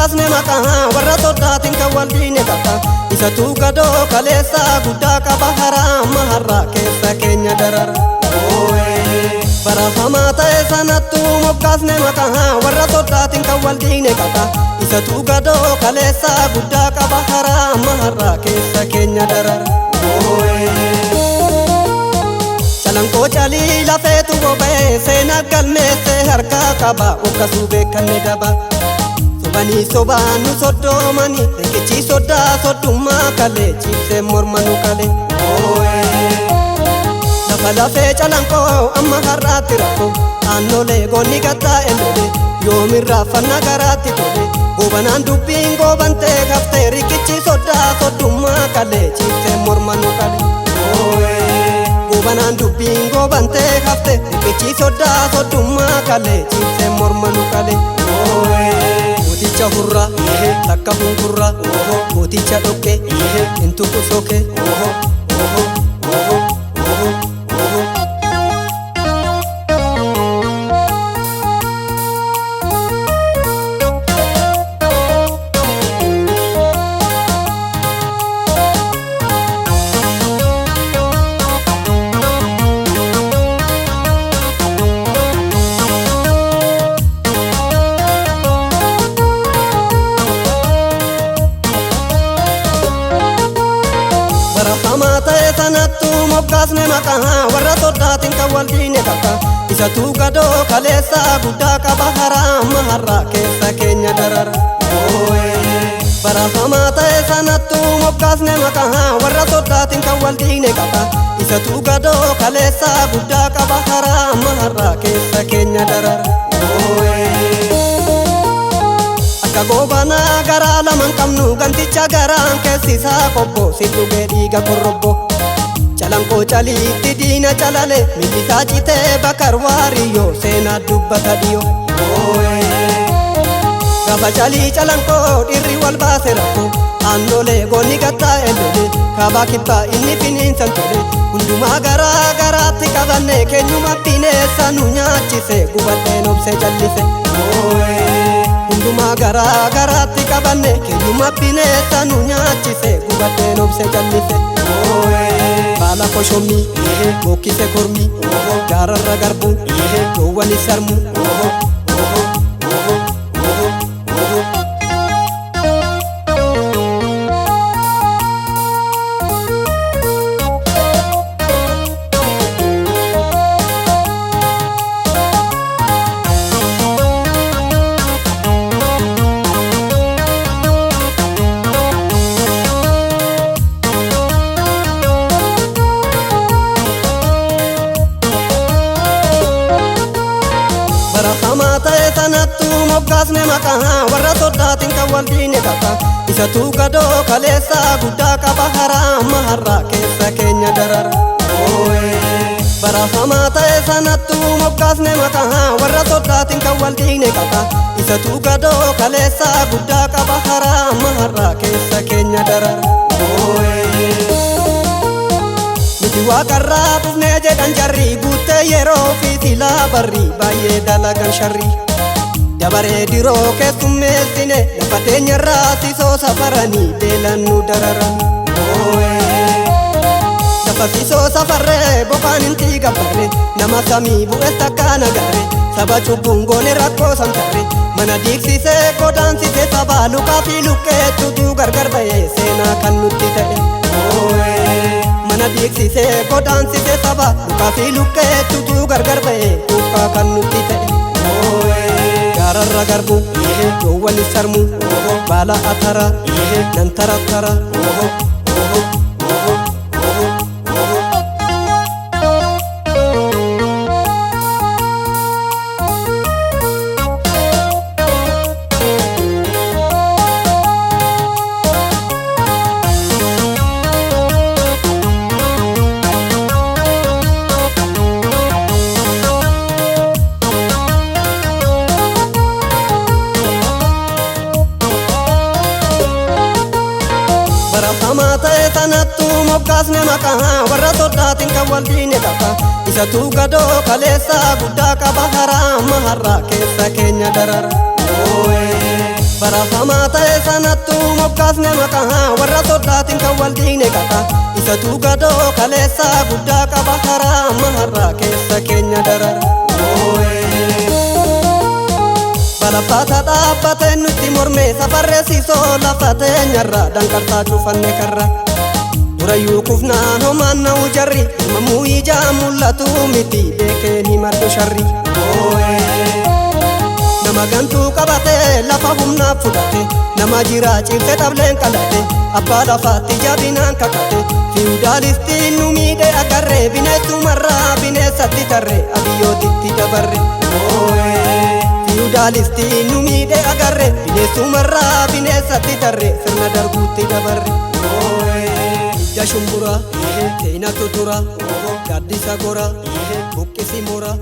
moggaasne maqaa warra soddaatiin kan wal diine qaba. Isatu gadoo kaleessa guddaa qaba haraa maharraa keessa keenya darara. Barafamaa ta'e sanattu moggaasne maqaa warra soddaatiin kan wal diine qaba. Isatu gadoo kaleessa guddaa qaba haraa maharraa keessa keenya darara. Calanqoo calii lafeetu boba'e seenaa galmeesse harkaa qaba okkasuu beekanne daba. Sobanii sobaan nu soddoomani riqichi soddaa soddummaa kalee ciibsee morma nu kalee. Lafa lafee calanqoo amma har'aatti rakkoo aannolee goonni gattaa'e lole yoomirraa fanna garaatti tole. Goobanaan dubbiin goobantee haftee riqichi soddaa soddummaa kalee ciibsee morma nu kalee. Goobanaan dubbiin goobantee haftee riqichi soddaa soddummaa kalee ciibsee morma nu kalee. Gooticha hurraa takka hunkurraa gooticha dhoqqee intu kusookee. Barafamaa ta'e sanattu moggaasne maqaa warra soddaatiin kan wal diine qaba. Isatu gadoo kaleessa guddaa qaba haraa maharraa keessa keenya darara. Barafamaa ta'e sanattu moggaasne maqaa warra soddaatiin kan wal diine qaba. Isatu gadoo kaleessa guddaa qaba haraa maharraa keessa keenya darara. Akka goobanaa garaa lamaan qabnu ganticha garaan keessisaa qobbo si dhugee dhiiga korrobbo. Calanqoo caliitti diina calale millisaa citee bakar waariyyoo seenaa dubbata dhiyoo. Gaafa calii calanqoo dhirri wal baase rakkoo aannolee goonni gattaa'e lole kaabaa kibbaa inni finiinsan tole. Hundumaa garaa garaatti qabanne keenyuma bineessa nu nyaachise gubadheen obse jallise. Hundumaa garaa garaatti qabanne keenyuma bineessa nu nyaachise gubadheen obse jallise. Baala koshommii bokkise kormii gaararra garbuu doowwan isarmuu. Barafamaa ta'e sanattu moggaasne maqaa warra soddaatiin kan wal diine qaba. Isatu gadoo kaleessa guddaa qaba haraa maharraa keessa keenya darara. Barafamaa ta'e sanattu moggaasne maqaa warra soddaatiin kan wal diine qaba. Isatu gadoo kaleessa guddaa qaba haraa maharraa keessa keenya darara. Nuti waaqarraa dhufnee jedhan jarri guuttee yeroo fi silaa barri baay'ee dalagan sharri. Dabaree diroo keessummeessine lafa teenyarraa sisoo safaranii beelan nu dararan. Lafa sisoo safarree bokaan inti gabbarre nama samii bu'es takkaan agarre. Saba cubbuun goone rakkoo santarre mana diigsisee godaansisee saba lukaa fi luqqeettutu gargar ba'ee seenaa kan nutti ta'e. Mana diigsisee godaansisee saba lukaa fi luqqeettutu gargar ba'ee tuuffaa kan nutti ta'e. Gaararra garbuu doowwan isarmuu baala atara nan tarattara. Barafamaa ta'e sanattu moggaasne maqaa warra soddaatiin kan wal diine qaba. Isatu gadoo kaleessa guddaa qaba haraa maharraa keessa keenya darara. Barafamaa ta'e sanattu moggaasne maqaa warra soddaatiin kan wal diine qaba isatu gadoo kaleessaa guddaa qaba karaa amma har'aa keessa keenya darara. Balabbaata dhaabbatee nutti mormee safarreessisoo lafa teenyarraa danqarsaa cufanne karra. Durayyuu kufnaan homaan na'u jarri mamuu ijaa mul'atu miti beekeen himadhu sharri. Nama gantuu qabatee lafa humnaaf fudhate nama jiraa ciibse xableen qalate abbaa lafaatti jabinaan kakate fiwudaalistiin nu miidhe agarree bineessumarraa bineensatti tarree abiyyootitti dabarre. Fiwudaalistiin nu miidhe agarree bineessumarraa bineensatti tarree sirna darbuutti dabarre. Ija shumburaa seenatu tura gaaddisa goraa buqqisi moraa.